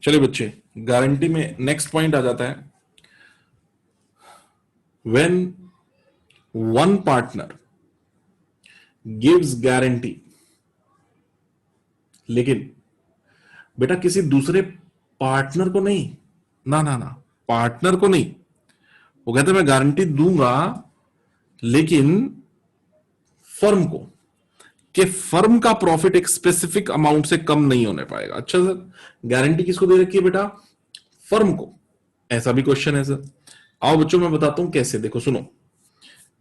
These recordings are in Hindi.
चलिए बच्चे, गारंटी में नेक्स्ट पॉइंट आ जाता है, when one partner gives guarantee, लेकिन बेटा किसी दूसरे पार्टनर को नहीं, ना ना ना, पार्टनर को नहीं। वो कहते मैं गारंटी दूंगा लेकिन फर्म को, कि फर्म का प्रॉफिट एक स्पेसिफिक अमाउंट से कम नहीं होने पाएगा। अच्छा सर, गारंटी किसको दे रखी है बेटा? फर्म को। ऐसा भी क्वेश्चन है सर। आओ बच्चों मैं बताता हूं कैसे। देखो सुनो,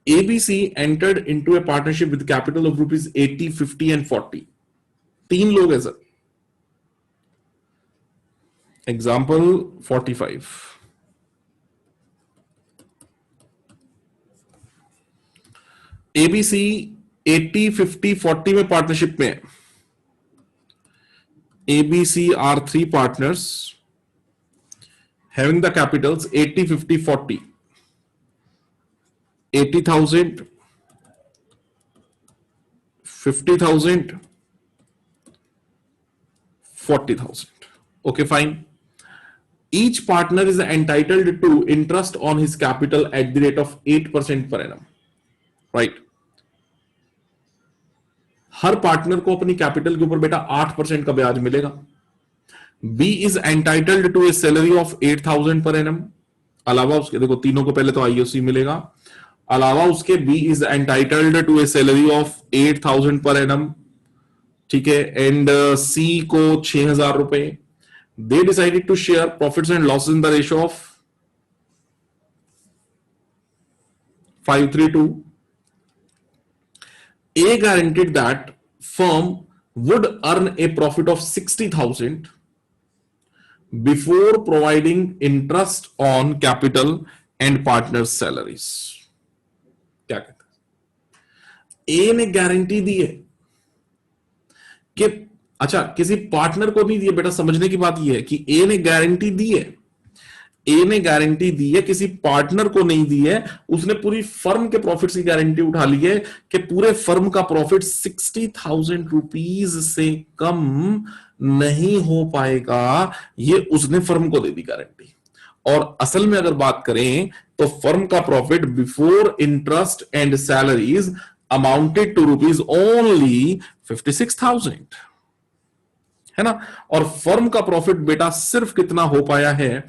ABC entered into A partnership with capital of rupees 80, 50 and 40। तीन लोग हैं सर। एग्जाम्पल 45। एबीसी 80, 50, 40 में पार्टनरशिप में है। ABC are three partners having the capitals 80, 50, 40। 80,000, 50,000, 40,000. Okay, fine. Each partner is entitled to interest on his capital at the rate of 8% per annum. Right? Her partner को अपनी कैपिटल के ऊपर बेटा 8% का ब्याज मिलेगा। B is entitled to a salary of 8,000 per annum. अलावा उसके, देखो तीनों को पहले तो आईओसी मिलेगा, अलावा उसके B is entitled to a salary of 8,000 per annum. ठीक है, एंड सी को 6,000 रुपए। They decided to share profits and losses in the ratio of 5:3:2। A guaranteed that firm would earn a profit of 60,000 before providing interest on capital and partners' salaries. क्या कहते हैं? A ने गारंटी दी है कि, अच्छा किसी पार्टनर को नहीं दी है बेटा। समझने की बात यह है कि A ने गारंटी दी है, ए ने गारंटी दी है, किसी पार्टनर को नहीं दी है। उसने पूरी फर्म के प्रॉफिट्स की गारंटी उठा ली है कि पूरे फर्म का प्रॉफिट 60,000 रुपीज से कम नहीं हो पाएगा। ये उसने फर्म को दे दी गारंटी। और असल में अगर बात करें तो फर्म का profit before interest and salaries amounted to rupees only 56,000, है ना। और फर्म का प्रॉफिट बेटा सिर्फ कितना हो पाया है?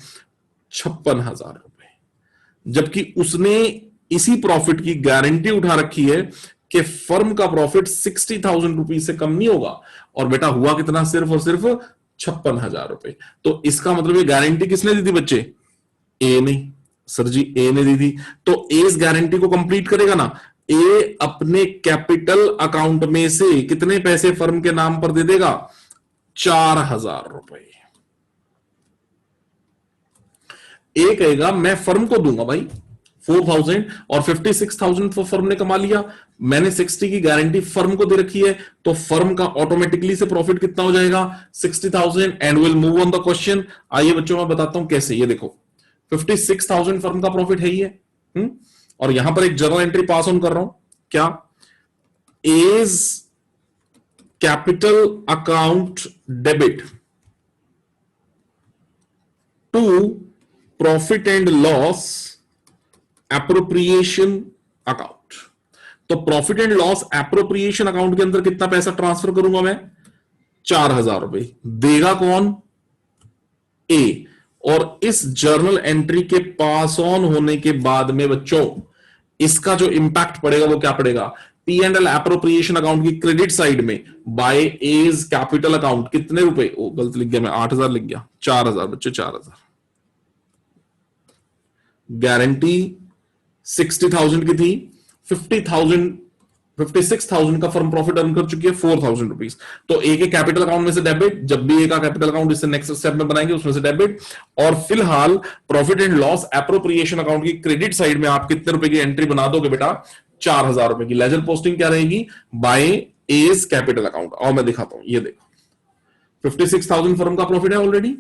56,000 रुपए। जबकि उसने इसी प्रॉफिट की गारंटी उठा रखी है कि फर्म का प्रॉफिट 60,000 रुपीज से कम नहीं होगा। और बेटा हुआ कितना? सिर्फ और सिर्फ 56,000 रुपए। तो इसका मतलब ये गारंटी किसने दी थी बच्चे? ए ने। सर जी ए ने दी थी, तो ए इस गारंटी को कंप्लीट करेगा ना। ए अपने कैपिटल अकाउंट में से कितने पैसे फर्म के नाम पर दे देगा? 4,000 रुपए। ए कहेगा मैं फर्म को दूंगा भाई 4,000 और 56,000 तो फर्म ने कमा लिया। मैंने 60 की गारंटी फर्म को दे रखी है, तो फर्म का ऑटोमेटिकली से प्रॉफिट कितना हो जाएगा? 60,000। And will move on the question. आइए बच्चों मैं बताता हूं कैसे। ये देखो 56,000 फर्म का प्रॉफिट है ही है। और यहां पर एक जर्नल एंट्री पास ऑन कर रहा हूं। क्या? As capital account debit to profit and loss appropriation account. तो profit and loss appropriation account के अंदर कितना पैसा ट्रांसफर करूंगा मैं? 4,000 रुपए। देगा कौन? ए। और इस जर्नल एंट्री के पास ऑन होने के बाद में बच्चों इसका जो इंपैक्ट पड़ेगा वो क्या पड़ेगा? P and L appropriation account की क्रेडिट साइड में बाय एज कैपिटल अकाउंट कितने रुपए? ओ गलत लिख गया मैं, 8,000 लिख गया। 4,000 बच्चों, 4,000। गारंटी 60,000 की थी, 56,000 का फर्म प्रॉफिट अर्न कर चुकी है 4,000 रुपीज। तो ए के कैपिटल अकाउंट में से डेबिट, जब भी ए का कैपिटल अकाउंट इससे नेक्स्ट स्टेप में बनाएंगे उसमें से डेबिट। और फिलहाल profit and loss appropriation account की क्रेडिट साइड में आप कितने रुपए की एंट्री बना दोगे बेटा? 4,000 रुपए की। लेजर पोस्टिंग क्या रहेगी? By A's capital account. और मैं दिखाता हूं, ये देखो 56,000 फर्म का प्रॉफिट है already,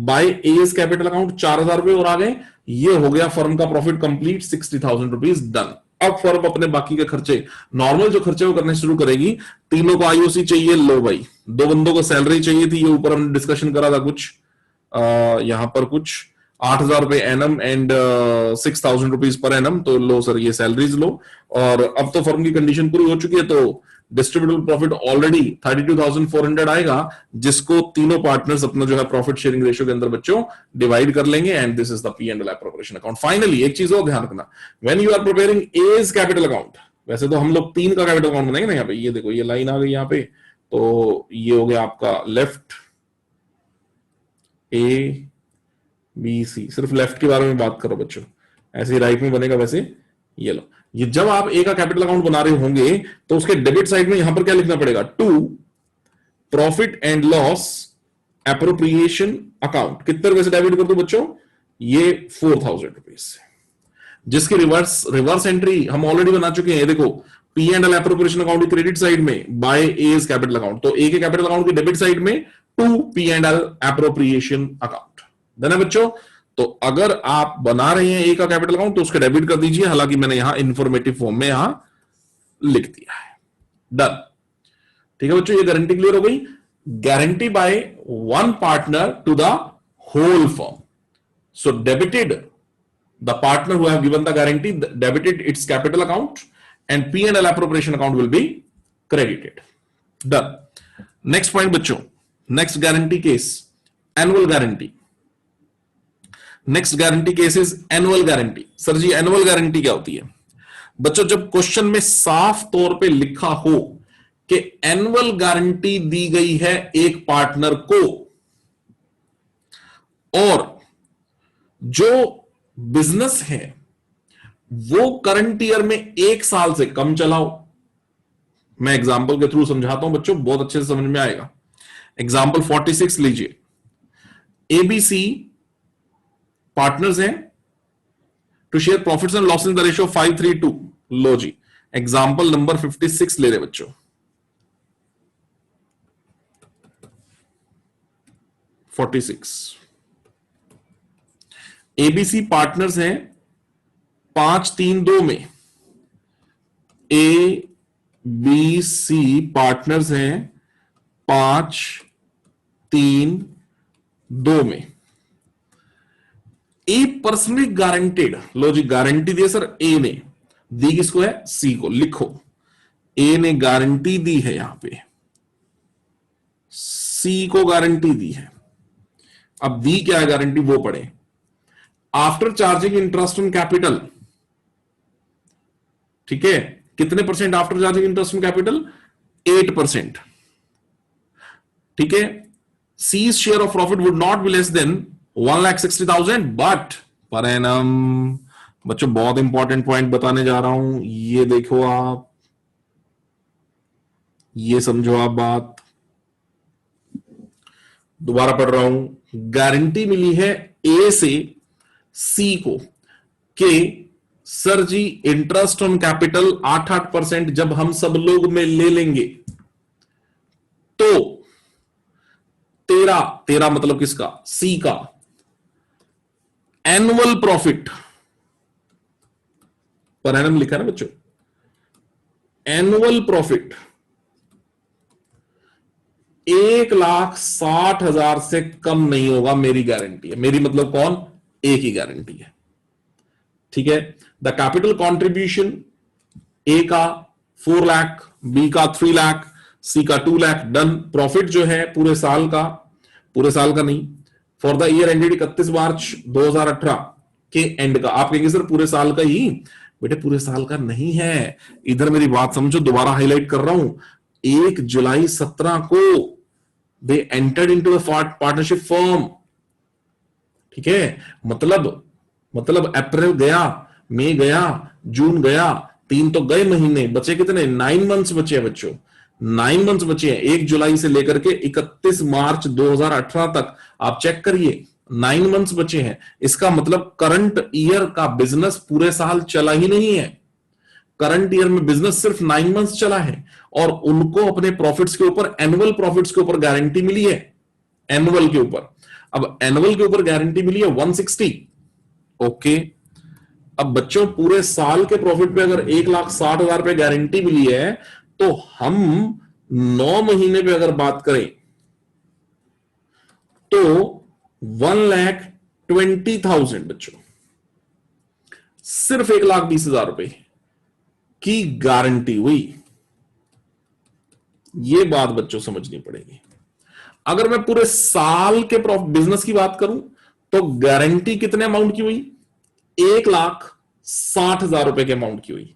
by A's capital account 4,000 रुपए और आ गए। ये हो गया फर्म का प्रॉफिट कंप्लीट, 60,000 रुपीज डन। अब फर्म अपने बाकी के खर्चे, नॉर्मल जो खर्चे वो करने शुरू करेगी। तीनों को आईओसी चाहिए, लो भाई। दो बंदों को सैलरी चाहिए थी, ये ऊपर हमने डिस्कशन करा था कुछ। यहां पर कुछ 8,000 रुपए annum and 6,000 rupees per annum, तो लो सर ये सैलरीज लो। और अब तो फर्म की कंडीशन पूरी हो चुकी है, तो डिस्ट्रीब्यूटेबल प्रॉफिट ऑलरेडी 32,400 आएगा, जिसको तीनों पार्टनर्स अपना जो है प्रॉफिट शेयरिंग रेशियो के अंदर बच्चों डिवाइड कर लेंगे, and this is the P and L appropriation account. Finally एक चीज और ध्यान रखना, when you are preparing A's capital account, वैसे तो हम लोग 3 का कैपिटल अकाउंट बनाएंगे ना, यहाँ पे ये देखो ये लाइन आ गई यहाँ पे, तो ये हो गया आपका लेफ्ट ए बी सी, सिर्फ लेफ्ट के बारे में बात करो बच्चों, ऐसे राइट में बनेगा वैसे। ये लो, ये जब आप ए का कैपिटल अकाउंट बना रहे होंगे तो उसके डेबिट साइड में यहां पर क्या लिखना पड़ेगा, to profit and loss appropriation account. कितने रुपए से डेबिट कर दो बच्चों, ये 4,000 रुपीज से, जिसकी रिवर्स एंट्री हम ऑलरेडी बना चुके हैं। देखो P and L appropriation account की क्रेडिट साइड में बाय एज कैपिटल अकाउंट, तो ए के कैपिटल अकाउंट की डेबिट साइड में to P and L appropriation account देना बच्चों। तो अगर आप बना रहे हैं ए का कैपिटल अकाउंट तो उसके डेबिट कर दीजिए, हालांकि मैंने यहां इंफॉर्मेटिव फॉर्म में यहां लिख दिया है। डन, ठीक है बच्चों, ये गारंटी क्लियर हो गई। Guarantee by one partner to the whole firm, so debited the partner who have given the guarantee, debited its capital account and P and L appropriation account will be credited. Done. Next point बच्चों, next guarantee case annual guarantee. Next guarantee case is annual guarantee. Sir ji annual guarantee क्या होती है बच्चों, जब क्वेश्चन में साफ तौर पे लिखा हो कि एनुअल गारंटी दी गई है एक पार्टनर को, और जो बिजनेस है वो करंट ईयर में 1 साल से कम चलाओ। मैं एग्जांपल के थ्रू समझाता हूं बच्चों, बहुत अच्छे से समझ में आएगा। एग्जांपल 46 लीजिए, एबीसी पार्टनर्स हैं to share profits and losses in the ratio 5:3:2। लो जी, एग्जांपल नंबर 56 ले रहे बच्चों। 46 एबीसी पार्टनर्स हैं 5-3-2 में, ए बी सी पार्टनर्स हैं 5-3-2 में। ए पर्सनली गारंटेड, लो जी गारंटी दी सर ए ने, दी किसको है, सी को। लिखो ए ने गारंटी दी है, यहां पे सी को गारंटी दी है। अब दी क्या है गारंटी वो पढ़े। After charging interest on capital, ठीक है, कितने percent after charging interest on capital, 8%। ठीक है, C's share of profit would not be less than 1,60,000 but per annum. बच्चों बहुत इंपॉर्टेंट पॉइंट बताने जा रहा हूं, ये देखो आप, ये समझो आप बात, दोबारा पढ़ रहा हूं। गारंटी मिली है ए से सी को कि sir ji interest on capital 8% जब हम सब लोग में ले लेंगे तो तेरा मतलब किसका, सी का एनुअल प्रॉफिट पर एनम लिखा है ना बच्चों, एनुअल प्रॉफिट 1,60,000 से कम नहीं होगा, मेरी गारंटी है। मेरी मतलब कौन, ए की गारंटी है। ठीक है, द कैपिटल कॉन्ट्रीब्यूशन ए का 4 लाख, बी का 3 लाख, सी का 2 लाख। डन। प्रॉफिट जो है पूरे साल का नहीं, फॉर द ईयर एंडेड 31 मार्च 2018 के एंड का। आप कहेंगे सर पूरे साल का ही, बेटे पूरे साल का नहीं है, इधर मेरी बात समझो, दोबारा हाईलाइट कर रहा हूं। 1 जुलाई 17 को they entered into the partnership firm. ठीक है, मतलब अप्रैल गया, मई गया, जून गया, 3 तो गए महीने, बचे कितने, 9 मंथ्स बचे हैं बच्चों, 9 मंथ्स बचे हैं। 1 जुलाई से लेकर के 31 मार्च 2018 तक आप चेक करिए, 9 मंथ्स बचे हैं। इसका मतलब करंट ईयर का बिजनेस पूरे साल चला ही नहीं है, करंट ईयर में बिजनेस सिर्फ 9 मंथ्स चला है, और उनको अपने प्रॉफिट्स के ऊपर, एनुअल प्रॉफिट्स के ऊपर गारंटी मिली है, एनुअल के ऊपर। अब एनुअल के ऊपर गारंटी मिली है 160। ओके, अब बच्चों पूरे साल के प्रॉफिट पे अगर 1,60,000 रुपए गारंटी मिली है, तो हम 9 महीने पे अगर बात करें तो 1,20,000 बच्चों, सिर्फ 1,20,000 की गारंटी हुई। ये बात बच्चों समझनी पड़ेगी। अगर मैं पूरे साल के बिजनेस की बात करूं तो गारंटी कितने अमाउंट की हुई? 1,60,000 के अमाउंट की हुई।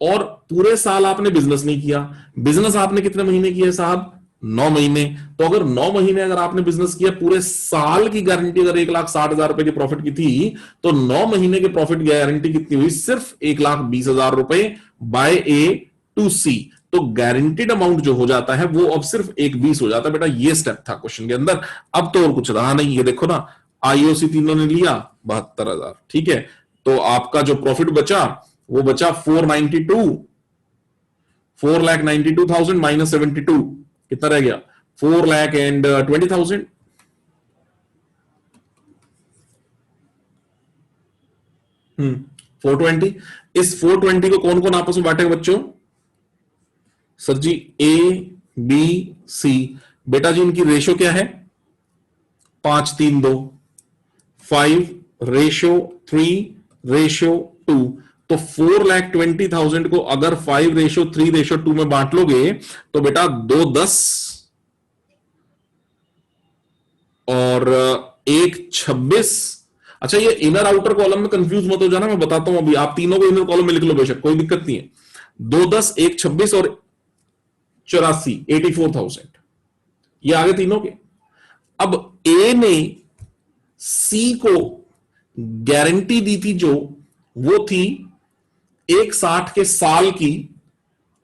और पूरे साल आपने बिजनेस नहीं किया। बिजनेस आपने कितने महीने किया साहब? 9 महीने। तो अगर 9 महीने अगर आपने बिजनेस किया, पूरे साल की गारंटी अगर 1,60,000 की प्रॉफिट की थी, तो 9 महीने के प्रॉफिट की गारंटी कितनी हुई? सिर्फ 1,20,000 बाय ए टू सी। तो गारंटीड अमाउंट जो हो जाता है वो अब सिर्फ 1,20 हो जाता है। बेटा ये स्टेप था क्वेश्चन के अंदर। अब तो और कुछ रहा नहीं। ये देखो ना, आईओसी तीनों ने लिया 72,000, ठीक है। तो आपका जो प्रॉफिट बचा वो बचा 4,92,000 माइनस 72, कितना रह गया? 4,20,000। 420। इस 420 को कौन कौन आपस में बांटेगा बच्चों? Sir ji A B C. बेटा जी इनकी रेशो क्या है? 5:3:2, 5:3:2। तो 4,20,000 को अगर 5:3:2 में बांट लोगे तो बेटा 2:10 और 1:26। अच्छा, ये इनर आउटर कॉलम में कंफ्यूज मत हो जाना, मैं बताता हूं अभी। आप तीनों को इनर कॉलम में लिख लो बेशक, कोई दिक्कत नहीं है। 2:10, 1:26 और 84, 84,000। ये आगे तीनों के। अब ए ने सी को गारंटी दी थी जो, वो थी 1,60 के साल की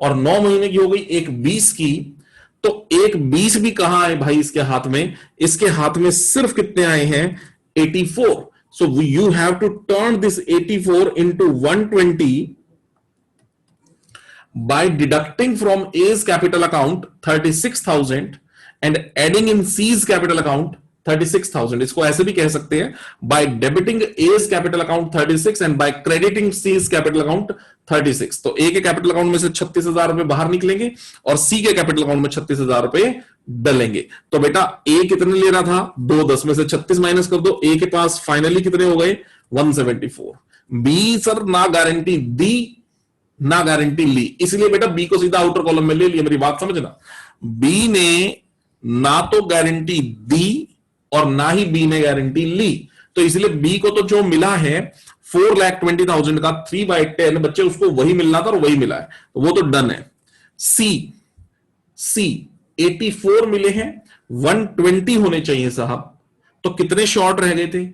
और 9 महीने की हो गई 1,20 की। तो 1,20 भी कहां है भाई इसके हाथ में? इसके हाथ में सिर्फ कितने आए हैं? 84। So you have to turn this 84 into 120 by deducting from A's capital account 36,000 and adding in C's capital account 36,000। इसको ऐसे भी कह सकते हैं, by debiting A's capital account 36 and by crediting C's capital account 36। तो A के कैपिटल अकाउंट में से 36,000 बाहर निकलेंगे और C के कैपिटल अकाउंट में 36,000 डलेंगे। तो बेटा A कितने ले रहा था? 2:10 में से 36 माइनस कर दो, A के पास फाइनली कितने हो गए? 174। B सर ना गारंटी दी ना गारंटी ली, इसलिए बेटा बी को सीधा आउटर कॉलम में ले लिया। मेरी बात समझना, बी ने ना तो गारंटी दी और ना ही बी ने गारंटी ली, तो इसलिए बी को तो जो मिला है 4,20,000 का 3/10 बच्चे, उसको वही मिलना था और वही मिला है, तो वो तो डन है। सी 84 मिले हैं, 120 होने चाहिए साहब, तो कितने शॉर्ट रह गए थे?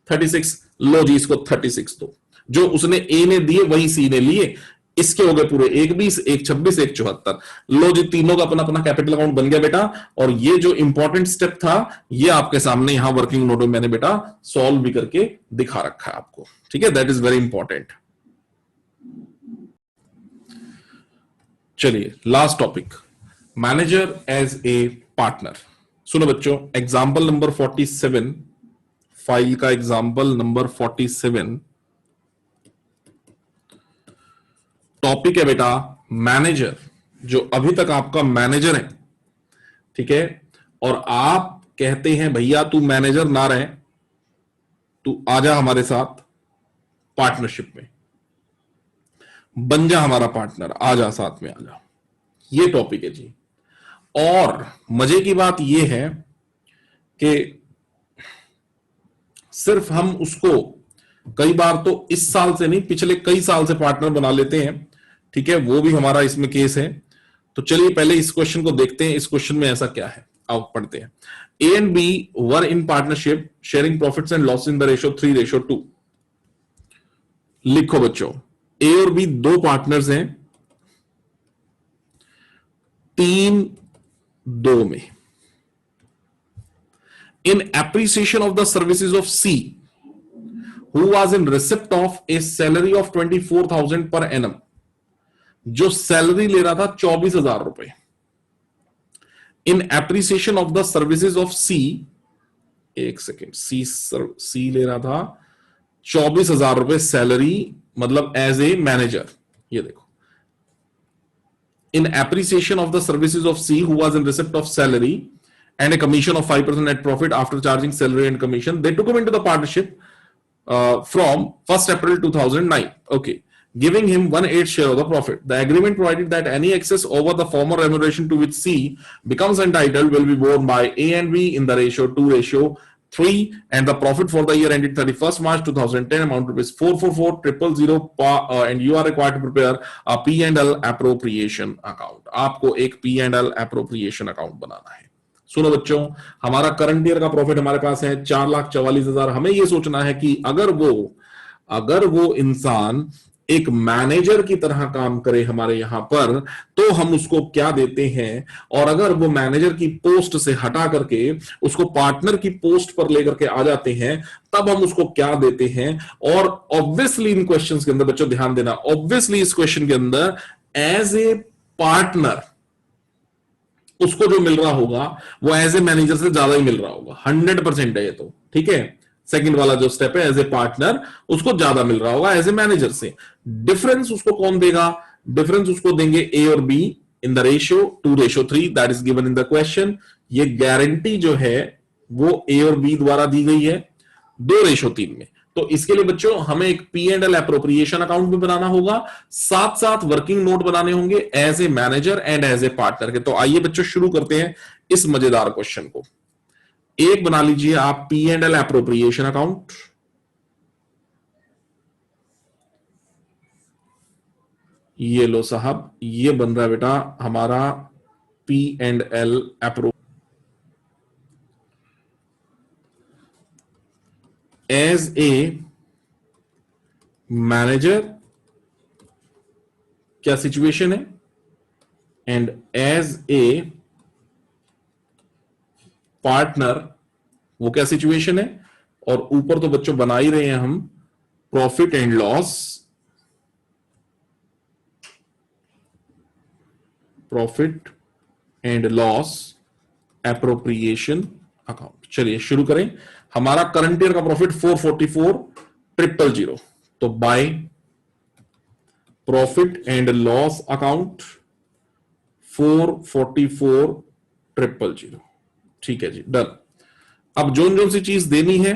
36। लो जी इसको 36 दो, जो उसने ए ने दिए वही सी ने लिए। इसके हो गए पूरे 1,20, 1,26, 1,74। लो जी तीनों का अपना अपना कैपिटल अकाउंट बन गया बेटा। और ये जो इंपॉर्टेंट स्टेप था ये आपके सामने यहां वर्किंग नोट में मैंने बेटा सॉल्व भी करके दिखा रखा है आपको, ठीक है। That is very important. चलिए last topic, manager as a partner. सुनो बच्चों, एग्जाम्पल नंबर 47, फाइल का एग्जाम्पल नंबर 47, टॉपिक है बेटा मैनेजर। जो अभी तक आपका मैनेजर है, ठीक है, और आप कहते हैं भैया तू मैनेजर ना रहे, तू आजा हमारे साथ पार्टनरशिप में, बन जा हमारा पार्टनर, आजा साथ में आजा। ये टॉपिक है जी। और मजे की बात यह है कि सिर्फ हम उसको कई बार तो इस साल से नहीं, पिछले कई साल से पार्टनर बना लेते हैं, ठीक है, वो भी हमारा इसमें केस है। तो चलिए पहले इस क्वेश्चन को देखते हैं, इस क्वेश्चन में ऐसा क्या है, आओ पढ़ते हैं। A and B were in partnership sharing profits and loss in the ratio 3:2। लिखो बच्चों, ए और बी दो पार्टनर्स हैं 3:2 में। In appreciation of the services of C who was in receipt of a salary of 24,000 per annum, जो सैलरी ले रहा था 24,000 रुपए। In appreciation of the services of C, एक सेकेंड, सी ले रहा था 24,000 रुपए सैलरी, मतलब एज ए मैनेजर। ये देखो, in appreciation of the services of C who was in receipt of salary and a commission of 5% net profit after charging salary and commission. They took him into the partnership from 1st April 2009. Okay. Giving him 1/8 share of the profit. The agreement provided that any excess over the former remuneration to which C becomes entitled will be borne by A and B in the ratio 2:3, and the profit for the year ended 31st March 2010 amount to rupees 444,000, and you are required to prepare a P&L appropriation account. आपको एक P&L appropriation account बनाना है. सुनो बच्चों, हमारा करंट ईयर का प्रॉफिट हमारे पास है 4,44,000. हमें यह सोचना है कि अगर वो इंसान एक मैनेजर की तरह काम करे हमारे यहां पर, तो हम उसको क्या देते हैं, और अगर वो मैनेजर की पोस्ट से हटा करके उसको पार्टनर की पोस्ट पर लेकर के आ जाते हैं, तब हम उसको क्या देते हैं. और ऑब्वियसली इन क्वेश्चंस के अंदर बच्चों ध्यान देना, ऑब्वियसली इस क्वेश्चन के अंदर एज ए पार्टनर उसको जो मिल रहा होगा वो एज ए मैनेजर से ज्यादा ही मिल रहा होगा. 100% है ये तो. ठीक है, सेकंड वाला जो स्टेप है, एज ए पार्टनर उसको ज्यादा मिल रहा होगा एज ए मैनेजर से. डिफरेंस उसको कौन देगा? डिफरेंस उसको देंगे ए और be in the ratio 2:3, that is given in the question. ये गारंटी जो है वो ए और बी द्वारा दी गई है 2:3 में. तो इसके लिए बच्चों हमें एक P&L एप्रोप्रिएशन अकाउंट भी बनाना होगा, साथ साथ वर्किंग नोट बनाने होंगे as a manager and as a partner के. तो आइए बच्चों शुरू करते हैं इस मजेदार क्वेश्चन को. एक बना लीजिए आप P&L एप्रोप्रिएशन अकाउंट. ये लो साहब, ये बन रहा है बेटा हमारा P&L appro as a manager क्या सिचुएशन है, एंड एज ए पार्टनर वो क्या सिचुएशन है. और ऊपर तो बच्चों बना ही रहे हैं हम profit and loss, profit and loss appropriation account. चलिए शुरू करें. हमारा करंट ईयर का प्रॉफिट 444,000. तो by profit and loss account 444,000. ठीक है जी, डन. अब जोन जोन सी चीज देनी है,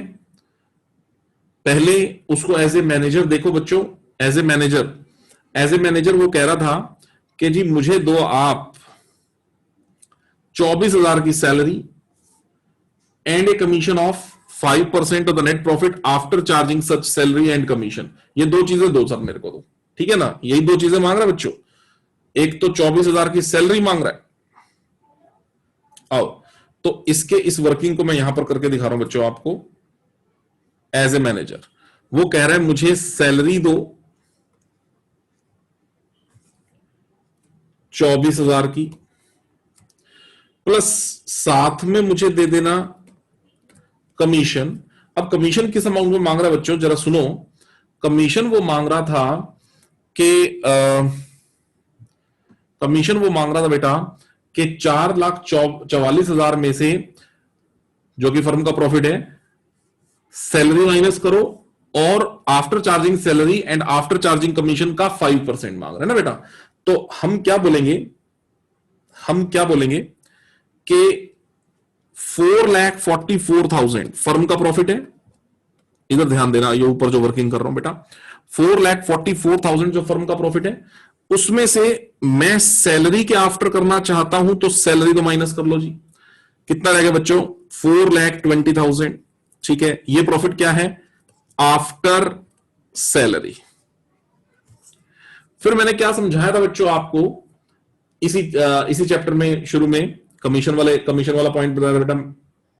पहले उसको एज ए मैनेजर देखो बच्चों. एज ए मैनेजर वो कह रहा था कि जी मुझे दो आप 24,000 की salary and a commission of 5% of the net profit after charging such salary and commission. ये दो चीजें दो सर मेरे को दो. ठीक है ना, यही दो चीजें मांग रहा है बच्चों. एक तो 24,000 की सैलरी मांग रहा है. आओ तो इसके इस वर्किंग को मैं यहां पर करके दिखा रहा हूं बच्चों आपको. एज ए मैनेजर वो कह रहा है मुझे सैलरी दो 24,000 की, प्लस साथ में मुझे दे देना कमीशन. अब कमीशन किस अमाउंट में मांग रहा है बच्चों, जरा सुनो. कमीशन वो मांग रहा था कि कमीशन वो मांग रहा था बेटा कि 4,44,000 में से, जो कि फर्म का प्रॉफिट है, सैलरी माइनस करो और after charging salary and after charging commission का 5% मांग रहा है ना बेटा. तो हम क्या बोलेंगे कि 4,44,000 फर्म का प्रॉफिट है. इधर ध्यान देना, ये ऊपर जो वर्किंग कर रहा हूं बेटा, 4,44,000 जो फर्म का प्रॉफिट है, उसमें से मैं सैलरी के आफ्टर करना चाहता हूं, तो सैलरी तो माइनस कर लो जी. कितना रहेगा बच्चों? 4,20,000. ठीक है, ये प्रॉफिट क्या है? After salary. फिर मैंने क्या समझाया था बच्चों आपको इसी चैप्टर में शुरू में, कमीशन वाला पॉइंट बताया बेटा,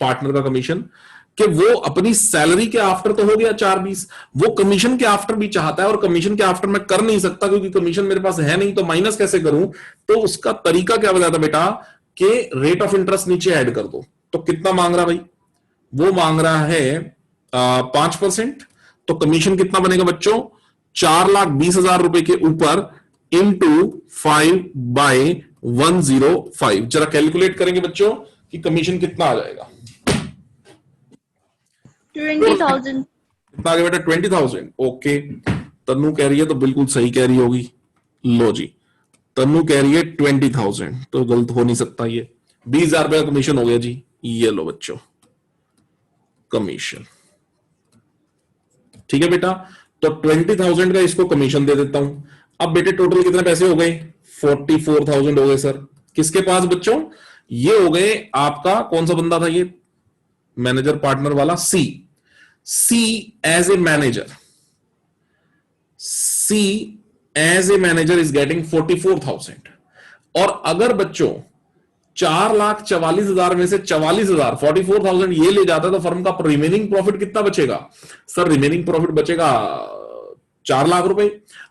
पार्टनर का कमीशन, कि वो अपनी सैलरी के आफ्टर तो हो गया 4,20, वो कमीशन के आफ्टर भी चाहता है, और कमीशन के आफ्टर मैं कर नहीं सकता क्योंकि कमीशन मेरे पास है नहीं, तो माइनस कैसे करूं? तो उसका तरीका क्या बताया था बेटा कि रेट ऑफ इंटरेस्ट नीचे ऐड कर दो. तो कितना मांग रहा भाई? वो मांग रहा है 5%. तो कमीशन कितना बनेगा बच्चों? 4,20,000 रुपए के ऊपर इंटू 5/105. जरा कैलकुलेट करेंगे बच्चों कि कमीशन कितना आ जाएगा. 20,000. कितना आ गया बेटा? 20,000. ओके, तन्नू कह रही है तो बिल्कुल सही कह रही होगी. लो जी, तन्नू कह रही है 20,000, तो गलत हो नहीं सकता. ये 20,000 रुपए का कमीशन हो गया जी. ये लो बच्चों कमीशन। ठीक है बेटा, तो 20,000 का इसको कमीशन दे देता हूं। अब बेटे टोटल कितने पैसे हो गए? 44,000 हो गए सर। किसके पास बच्चों? ये हो गए आपका, कौन सा बंदा था ये मैनेजर पार्टनर वाला? C as a manager, C as a manager is getting 44,000। और अगर बच्चों 4,44,000 में से 44,000 44,000 ये ले जाता है तो फर्म का रिमेनिंग प्रॉफिट कितना बचेगा? सर रिमेनिंग प्रॉफिट बचेगा 4 लाख रुपए।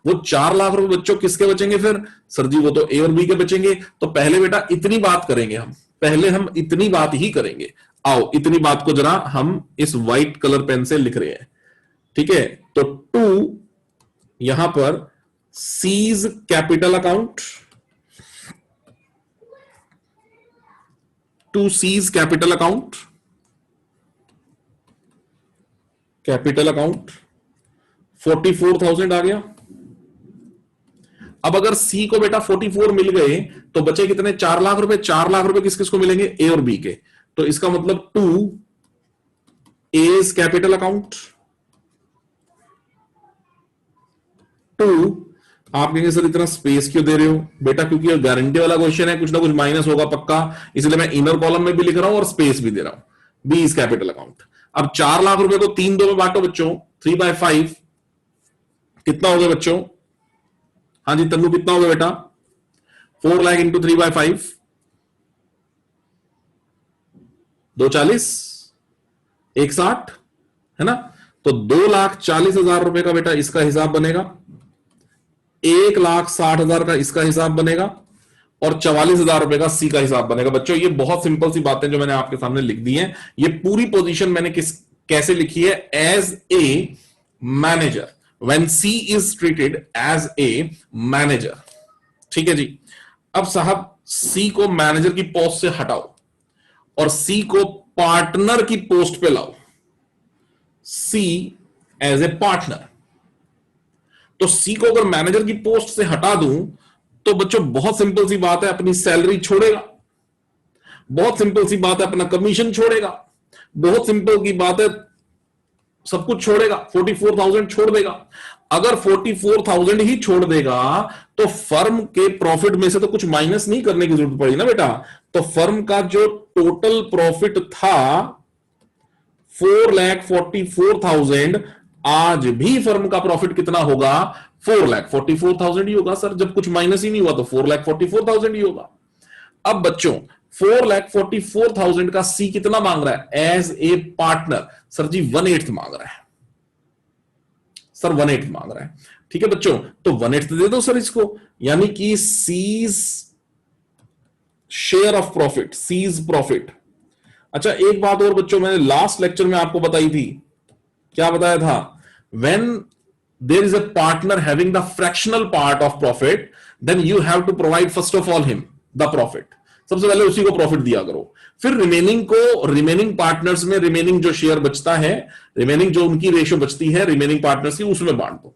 वो 4 लाख रुपए बच्चों किसके बचेंगे फिर? सर जी वो तो ए और बी के बचेंगे। तो पहले बेटा इतनी बात करेंगे हम, पहले हम इतनी बात ही करेंगे। आओ इतनी बात को जरा हम इस व्हाइट कलर पेन से लिख रहे हैं। ठीक है, तो टू यहां पर C's capital account, to C's capital account, capital account 44,000 आ गया। अब अगर सी को बेटा 44 मिल गए तो बचे कितने? 4 लाख रुपए। 4 लाख रुपए किस किस को मिलेंगे? ए और बी के। तो इसका मतलब to A's capital account, to आप कहेंगे सर इतना स्पेस क्यों दे रहे हो? बेटा क्योंकि गारंटी वाला क्वेश्चन है, कुछ ना कुछ माइनस होगा पक्का, इसलिए मैं इनर कॉलम में भी लिख रहा हूं और स्पेस भी दे रहा हूं। B is capital account. अब 4 लाख रुपए को 3 में बांटो बच्चों, 3/5 कितना हो गया बच्चों? हाँ जी तन्नू कितना हो गया बेटा? 4 लाख इंटू 3/5 240 160 है ना। तो 2,40,000 रुपए का बेटा इसका हिसाब बनेगा, 1,60,000 का इसका हिसाब बनेगा और 44,000 रुपए का सी का हिसाब बनेगा। बच्चों ये बहुत सिंपल सी बातें जो मैंने आपके सामने लिख दी हैं। ये पूरी पोजीशन मैंने कैसे लिखी है? As a manager, when C is treated as a manager. ठीक है जी। अब साहब सी को मैनेजर की पोस्ट से हटाओ और सी को पार्टनर की पोस्ट पे लाओ। सी एज ए पार्टनर, तो सी को अगर मैनेजर की पोस्ट से हटा दूं तो बच्चों बहुत सिंपल सी बात है, अपनी सैलरी छोड़ेगा। बहुत सिंपल सी बात है, अपना कमीशन छोड़ेगा। बहुत सिंपल की बात है, सब कुछ छोड़ेगा। 44,000 छोड़ देगा। अगर 44,000 ही छोड़ देगा तो फर्म के प्रॉफिट में से तो कुछ माइनस नहीं करने की जरूरत पड़ी ना बेटा। तो फर्म का जो टोटल प्रॉफिट था 4,44,000, आज भी फर्म का प्रॉफिट कितना होगा? 4,44,000 ही होगा सर। जब कुछ माइनस ही नहीं हुआ तो 4,44,000 ही होगा। अब बच्चों 4,44,000 का सी कितना मांग रहा है एज ए पार्टनर? सर जी 1/8 मांग रहा है सर, 1/8 मांग रहा है। ठीक है बच्चों, तो 1/8 दे दो सर इसको, यानी कि C's share of profit, C's profit. अच्छा एक बात और बच्चों, मैंने लास्ट लेक्चर में आपको बताई थी, क्या बताया था? When there is a partner having the fractional part of profit, then you have to provide first of all him the profit. सबसे पहले उसी को प्रॉफिट दिया करो, फिर रिमेनिंग पार्टनर्स में रिमेनिंग जो शेयर बचता है, रिमेनिंग जो उनकी रेशियो बचती है रिमेनिंग पार्टनर्स की, उसमें बांट दो।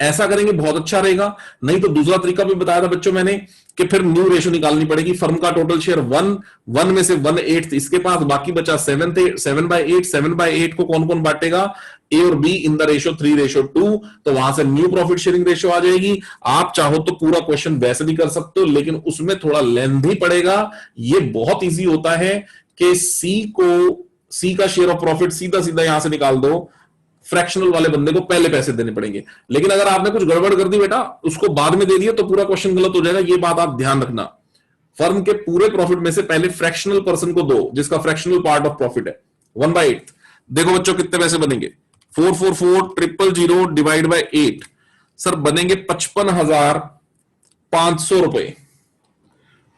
ऐसा करेंगे बहुत अच्छा रहेगा। नहीं तो दूसरा तरीका भी बताया था बच्चों मैंने कि फिर न्यू रेशियो निकालनी पड़ेगी। फर्म का टोटल शेयर 1 में से 1/8 इसके पास, बाकी बचा 7/8। 7/8 को कौन कौन बांटेगा? ए और बी इन द रेशियो 3:2। तो वहां से न्यू प्रॉफिट शेयरिंग रेशियो आ जाएगी। आप चाहो तो पूरा क्वेश्चन वैसे भी कर सकते हो, लेकिन उसमें थोड़ा लेंथी पड़ेगा। ये बहुत ईजी होता है कि सी का शेयर ऑफ प्रॉफिट सीधा सीधा यहां से निकाल दो, फ्रैक्शनल वाले बंदे को पहले पैसे देने पड़ेंगे। लेकिन अगर आपने कुछ गड़बड़ कर दी बेटा, उसको बाद में दे दिया, तो पूरा क्वेश्चन गलत हो जाएगा। ये बात आप ध्यान रखना। फर्म के पूरे प्रॉफिट में से पहले फ्रैक्शनल पर्सन को दो, जिसका फ्रैक्शनल पार्ट ऑफ प्रॉफिट है 1/8। देखो बच्चों कितने पैसे बनेंगे? 444,000 डिवाइड बाय 8 सर बनेंगे 55,500 रुपए।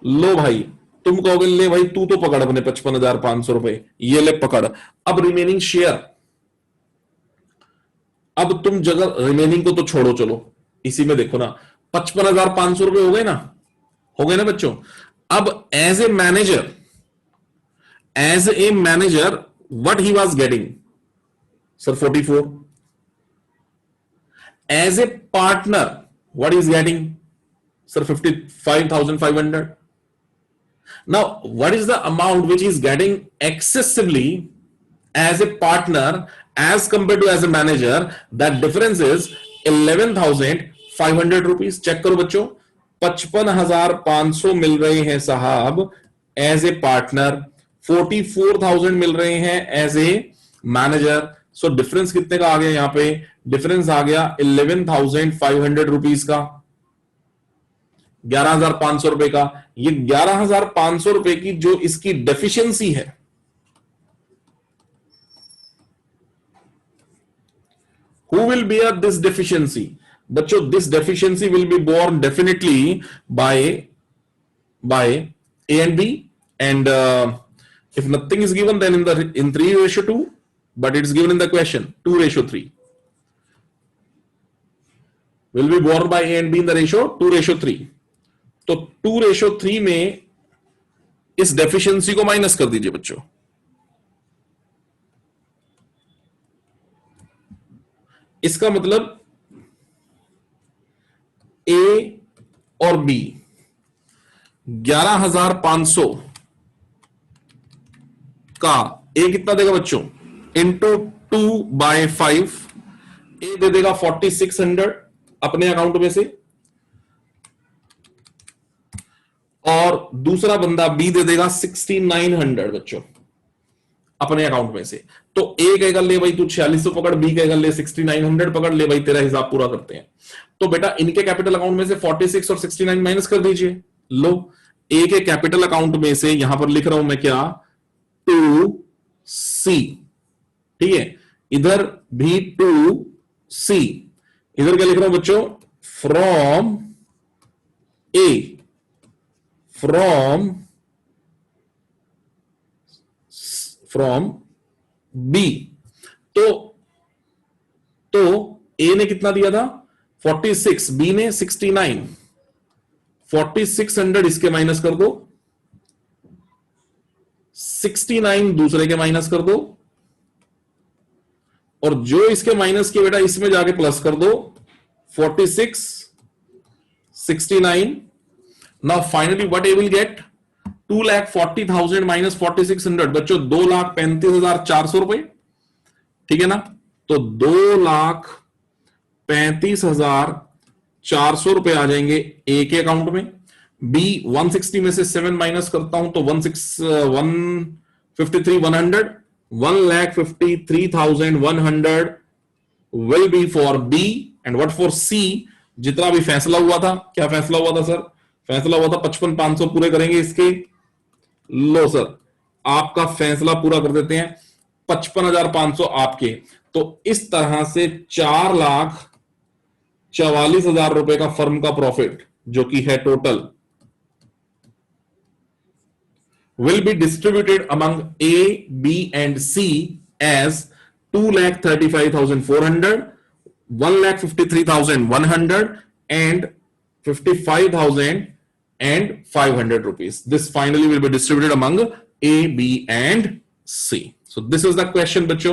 लो भाई, तुम कहोगे ले भाई तू तो पकड़ अपने 55,500 रुपए, ये ले पकड़। अब रिमेनिंग शेयर, अब तुम जगह रिमेनिंग को तो छोड़ो, चलो इसी में देखो ना, 55,500 रुपए हो गए ना, हो गए ना बच्चों। अब as a manager what he was getting? Sir 44। As a partner what is getting? Sir 55,500। Now, what is the amount which is getting excessively as a partner as compared to as a manager? That difference is 11,500 rupees. Check करो बच्चों, 55,500 मिल रहे हैं साहब एज ए पार्टनर, 44,000 मिल रहे हैं as a manager. So difference कितने का आ गया? यहां पे डिफरेंस आ गया 11,500 रुपीज का, 11,500 रुपए का. ये 11,500 रुपए की जो इसकी डेफिशिएंसी है, who will bear this deficiency? बच्चों, this deficiency will be borne definitely by A and B, and if nothing is given, then in 3:2, but it is given in the question 2:3 will be borne by A and B in the ratio 2:3. तो 2:3 में इस डेफिशिएंसी को माइनस कर दीजिए बच्चों. इसका मतलब ए और बी 11,500 का ए कितना देगा बच्चों? इंटू 2/5. ए दे देगा 4,600 अपने अकाउंट में से, और दूसरा बंदा बी दे देगा 6,900 बच्चों अपने अकाउंट में से. तो ए कहेगा ले भाई तू 4600 पकड़, बी कहेगा ले 6,900 पकड़, ले भाई तेरा हिसाब पूरा करते हैं. तो बेटा इनके कैपिटल अकाउंट में से 46 और 69 माइनस कर दीजिए. लो, ए के कैपिटल अकाउंट में से यहां पर लिख रहा हूं मैं क्या? 2C. ठीक है, इधर भी 2C. इधर क्या लिख रहा हूं बच्चों? From A, from B. तो ए ने कितना दिया था? 46, बी ने 69. 4,600 इसके माइनस कर दो, 69 दूसरे के माइनस कर दो, और जो इसके माइनस किए बेटा इसमें जाके प्लस कर दो. 46, 69. Now finally what A will get? 2,40,000 minus 4,600 बच्चों 2,35,400 रुपए. ठीक है ना? तो 2,35,400 रुपए आ जाएंगे ए के अकाउंट में. बी 160 में से 7 माइनस करता हूं तो 153,100. 1,53,100 will be for B. And what for C? जितना भी फैसला हुआ था, क्या फैसला हुआ था सर? फैसला हुआ था 55,500 पूरे करेंगे इसके. लो सर, आपका फैसला पूरा कर देते हैं, 55,500 आपके. तो इस तरह से 4,44,000 रुपए का फर्म का प्रॉफिट जो कि है total, will be distributed among A, B and C as 2,35,400, 1,53,100 and 55,500 rupees. This finally will be distributed among A, B and C. So this is the question, bachcho.